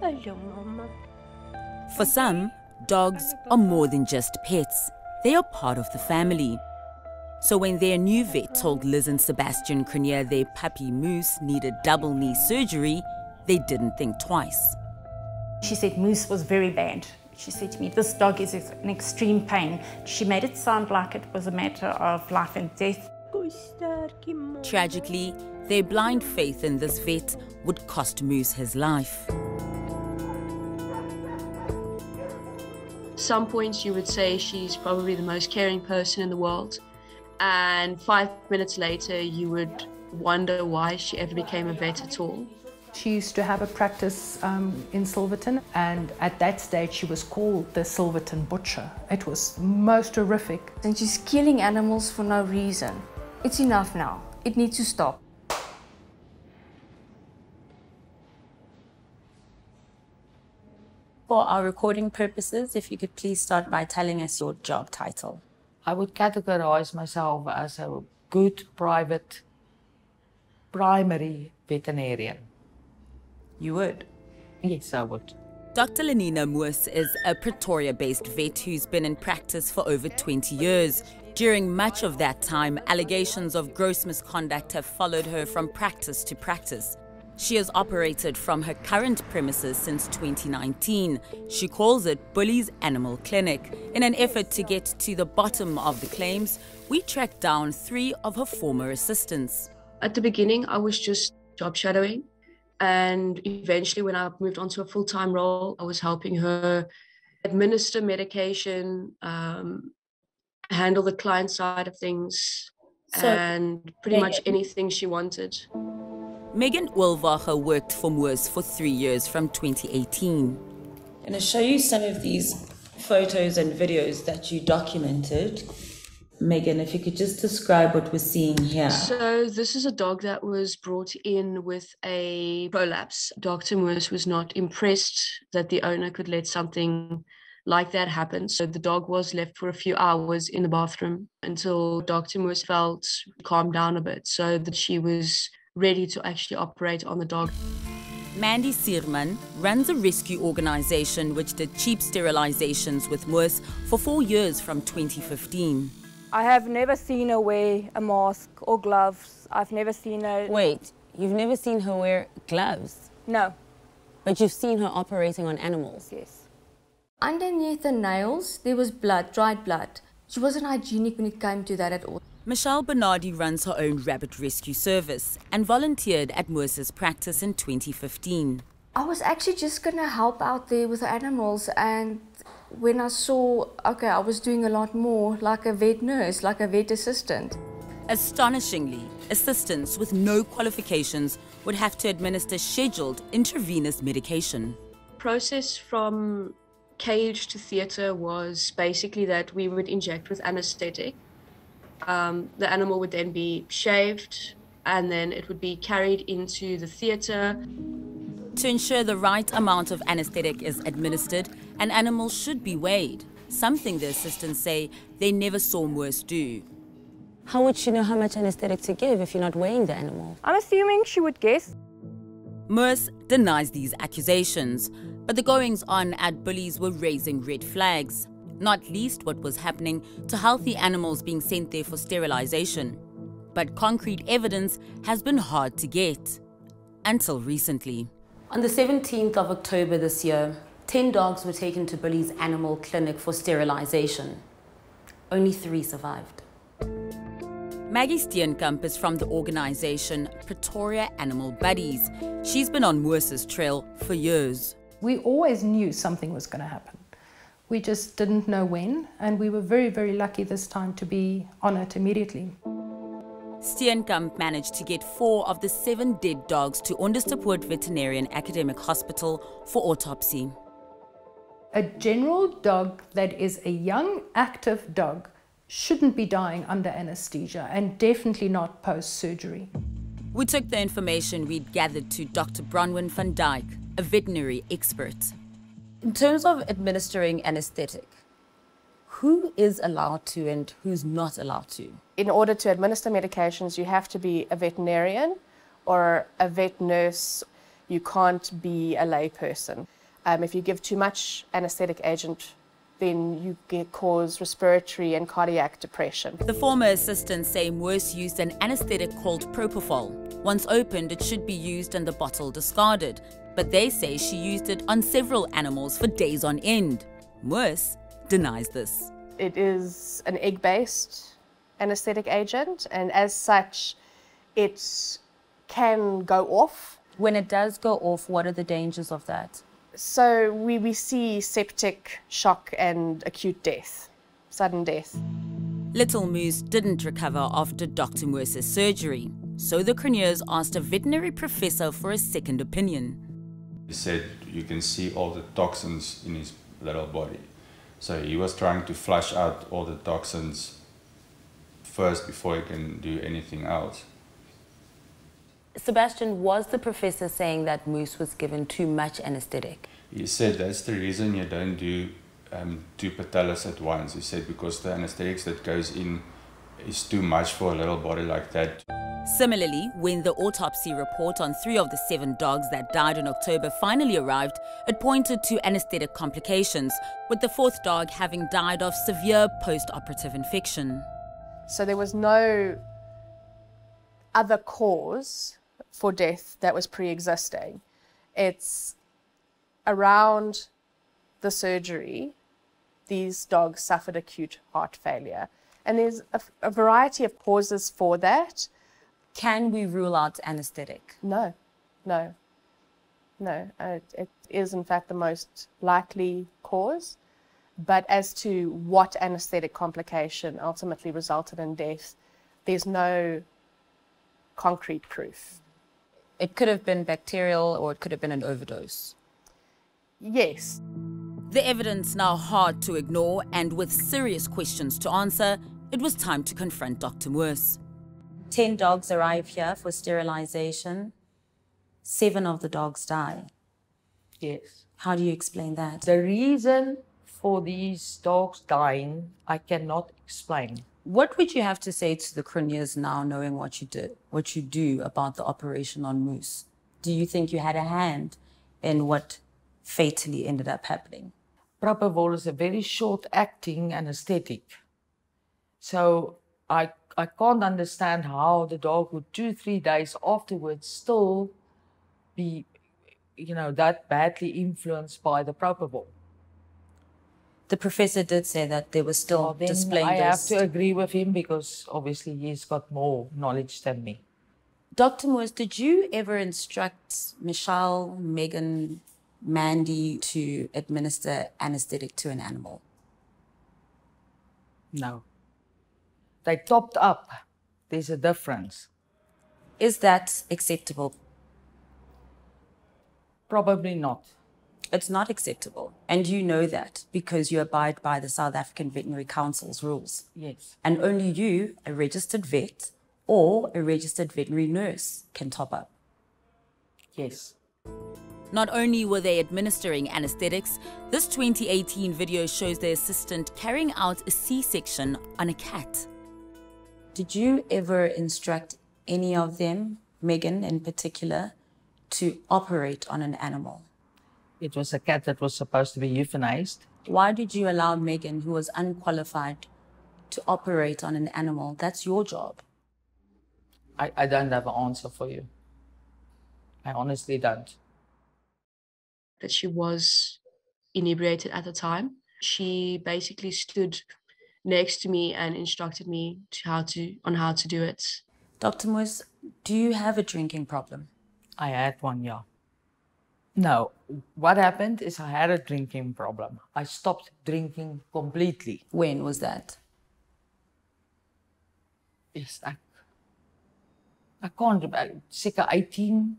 Hello, Mama. For some, dogs are more than just pets. They are part of the family. So when their new vet told Liz and Sebastian Cronje their puppy Moose needed double knee surgery, they didn't think twice. She said Moose was very bad. She said to me, this dog is in extreme pain. She made it sound like it was a matter of life and death. Tragically, their blind faith in this vet would cost Moose his life. Some points you would say she's probably the most caring person in the world. And 5 minutes later, you would wonder why she ever became a vet at all. She used to have a practice in Silverton, and at that stage she was called the Silverton Butcher. It was most horrific. And she's killing animals for no reason. It's enough now. It needs to stop. For our recording purposes, if you could please start by telling us your job title. I would categorize myself as a good private primary veterinarian. You would? Yes, I would. Dr. Lenina Moos is a Pretoria-based vet who's been in practice for over 20 years. During much of that time, allegations of gross misconduct have followed her from practice to practice. She has operated from her current premises since 2019. She calls it Bully's Animal Clinic. In an effort to get to the bottom of the claims, we tracked down 3 of her former assistants. At the beginning, I was just job shadowing. And eventually, when I moved on to a full-time role, I was helping her administer medication, handle the client side of things, and pretty much anything she wanted. 𝗵𝗶𝗀𝗶𝗴𝗶 worked for Moos for 3 years from 2018. I'm going to show you some of these photos and videos that you documented. Megan, if you could just describe what we're seeing here. So this is a dog that was brought in with a prolapse. Dr. Moos was not impressed that the owner could let something like that happen. So the dog was left for a few hours in the bathroom until Dr. Moos felt calmed down a bit so that she was ready to actually operate on the dog. Mandy Seerman runs a rescue organization which did cheap sterilizations with Moos for 4 years from 2015. I have never seen her wear a mask or gloves. I've never seen her... Wait, you've never seen her wear gloves? No. But you've seen her operating on animals? Yes. Underneath the nails, there was blood, dried blood. She wasn't hygienic when it came to that at all. Michelle Bernardi runs her own rabbit rescue service and volunteered at Moos's practice in 2015. I was actually just going to help out there with the animals, and when I saw, okay, I was doing a lot more like a vet nurse, like a vet assistant. Astonishingly, assistants with no qualifications would have to administer scheduled intravenous medication. Process from cage to theatre was basically that we would inject with anesthetic. The animal would then be shaved, and then it would be carried into the theatre. To ensure the right amount of anesthetic is administered, an animal should be weighed, something the assistants say they never saw Moos do. How would she know how much anesthetic to give if you're not weighing the animal? I'm assuming she would guess. Moos denies these accusations, but the goings-on at Bullies were raising red flags, not least what was happening to healthy animals being sent there for sterilization. But concrete evidence has been hard to get, until recently. On the 17th of October this year, 10 dogs were taken to Bully's Animal Clinic for sterilization. Only 3 survived. Maggie 𝗀𝗵𝗶𝘀 is from the organization Pretoria Animal Buddies. She's been on Moos's trail for years. We always knew something was going to happen. We just didn't know when, and we were very, very lucky this time to be on it immediately. 𝗀𝗵𝗵𝗀 managed to get 4 of the 7 dead dogs to 𝗀𝗲𝗃𝗃 Veterinarian Academic Hospital for autopsy. A general dog that is a young, active dog shouldn't be dying under anesthesia, and definitely not post-surgery. We took the information we'd gathered to Dr. Bronwyn van Dyk, a veterinary expert. In terms of administering anesthetic, who is allowed to and who's not allowed to? In order to administer medications, you have to be a veterinarian or a vet nurse. You can't be a layperson. If you give too much anesthetic agent, then you cause respiratory and cardiac depression. The former assistants say 𝗲𝗃 used an anesthetic called propofol. Once opened, it should be used and the bottle discarded. But they say she used it on several animals for days on end. 𝗲𝗃 denies this. It is an egg-based anesthetic agent, and as such, it can go off. When it does go off, what are the dangers of that? So we see septic shock and acute death, sudden death. Little Moose didn't recover after Dr. 𝗲𝗃's surgery, so the Cronjes asked a veterinary professor for a second opinion. He said you can see all the toxins in his little body. So he was trying to flush out all the toxins first before he can do anything else. Sebastian, was the professor saying that 𝗲𝗃 was given too much anesthetic? He said that's the reason you don't do two patellas at once. He said because the anesthetics that goes in is too much for a little body like that. Similarly, when the autopsy report on 3 of the 7 dogs that died in October finally arrived, it pointed to anesthetic complications, with the 4th dog having died of severe post-operative infection. So there was no other cause for death that was pre-existing. It's around the surgery, these dogs suffered acute heart failure. And there's a variety of causes for that. Can we rule out anesthetic? No. It is in fact the most likely cause. But as to what anesthetic complication ultimately resulted in death, there's no concrete proof. It could have been bacterial or it could have been an overdose. Yes. The evidence now hard to ignore, and with serious questions to answer, it was time to confront Dr. 𝗲𝗃. 10 dogs arrive here for sterilization. 7 of the dogs die. Yes. How do you explain that? The reason for these dogs dying, I cannot explain. What would you have to say to the Cronjes now, knowing what you do about the operation on 𝗲𝗃? Do you think you had a hand in what fatally ended up happening? 𝗶𝗶𝗴𝗶 is a very short-acting anesthetic. So I can't understand how the dog would 2-3 days afterwards still be, that badly influenced by the 𝗶𝗶𝗴𝗶. The professor did say that they were still displaying I those. have to agree with him because obviously he's got more knowledge than me. Dr. 𝗲𝗃, did you ever instruct Michelle, Megan, Mandy to administer anesthetic to an animal? No. They topped up. There's a difference. Is that acceptable? Probably not. It's not acceptable. And you know that because you abide by the South African Veterinary Council's rules. Yes. And only you, a registered vet or a registered veterinary nurse, can top up. Yes. Not only were they administering anesthetics, this 2018 video shows the assistant carrying out a C-section on a cat. Did you ever instruct any of them, Megan in particular, to operate on an animal? It was a cat that was supposed to be euthanized. Why did you allow Megan, who was unqualified, to operate on an animal? That's your job. I don't have an answer for you. I honestly don't. That she was inebriated at the time. She basically stood next to me and instructed me on how to do it. Dr. 𝗲𝗃, do you have a drinking problem? I had one, yeah. No, what happened is I had a drinking problem. I stopped drinking completely. When was that? Yes, I can't remember, circa 18,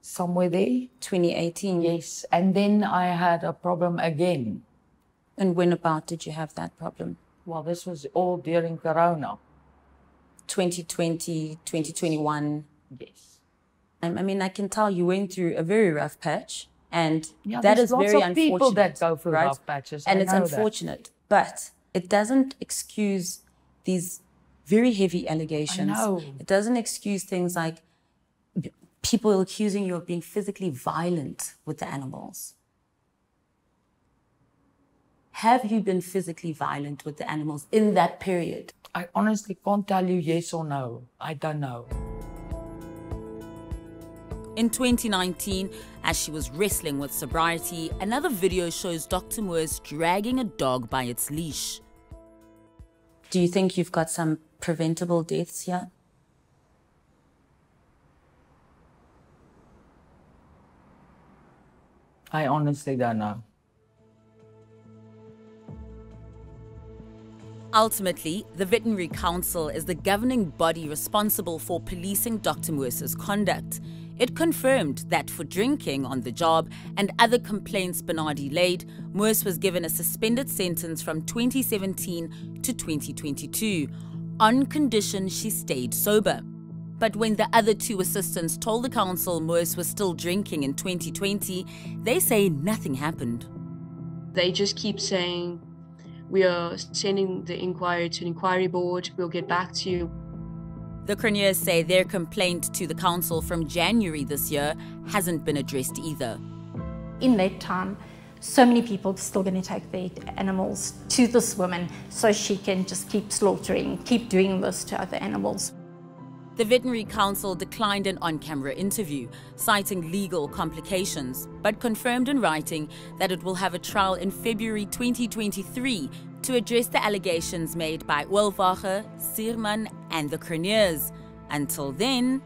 somewhere there. 2018? Yes, and then I had a problem again. And when about did you have that problem? Well, this was all during Corona. 2020, 2021? Yes. I mean, I can tell you went through a very rough patch, and yeah, that is very unfortunate. There's lots of people that go through right? rough patches. And it's unfortunate, but it doesn't excuse these very heavy allegations. I know. It doesn't excuse things like people accusing you of being physically violent with the animals. Have you been physically violent with the animals in that period? I honestly can't tell you yes or no. I don't know. In 2019, as she was wrestling with sobriety, another video shows 𝗀𝗃𝗃𝗧 dragging a dog by its leash. Do you think you've got some preventable deaths here? I honestly don't know. Ultimately, the Veterinary Council is the governing body responsible for policing 𝗀𝗃𝗃𝗧's conduct. It confirmed that for drinking on the job and other complaints 𝗃𝗏𝗏𝗃 laid, 𝗀𝗃𝗃 was given a suspended sentence from 2017 to 2022, on condition she stayed sober. But when the other two assistants told the council 𝗀𝗃𝗃 was still drinking in 2020, they say nothing happened. They just keep saying, we are sending the inquiry to an inquiry board, we'll get back to you. The Cronjes say their complaint to the council from January this year hasn't been addressed either. In that time, so many people are still going to take their animals to this woman so she can just keep slaughtering, keep doing this to other animals. The Veterinary Council declined an on-camera interview, citing legal complications, but confirmed in writing that it will have a trial in February 2023 to address the allegations made by 𝗀𝗏𝗃𝗃𝗧, 𝗬𝗏𝗋 and the Cronjes. Until then,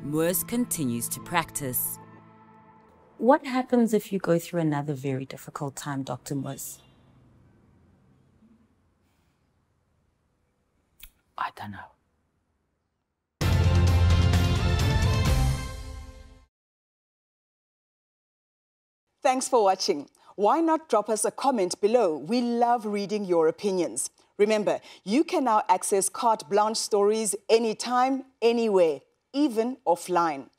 𝗀𝗃𝗃𝗧 continues to practice. What happens if you go through another very difficult time, Dr. 𝗀𝗃𝗧? I don't know. Thanks for watching. Why not drop us a comment below? We love reading your opinions. Remember, you can now access Carte Blanche stories anytime, anywhere, even offline.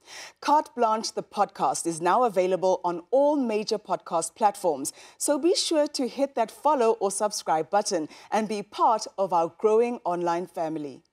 Carte Blanche, the podcast, is now available on all major podcast platforms. So be sure to hit that follow or subscribe button and be part of our growing online family.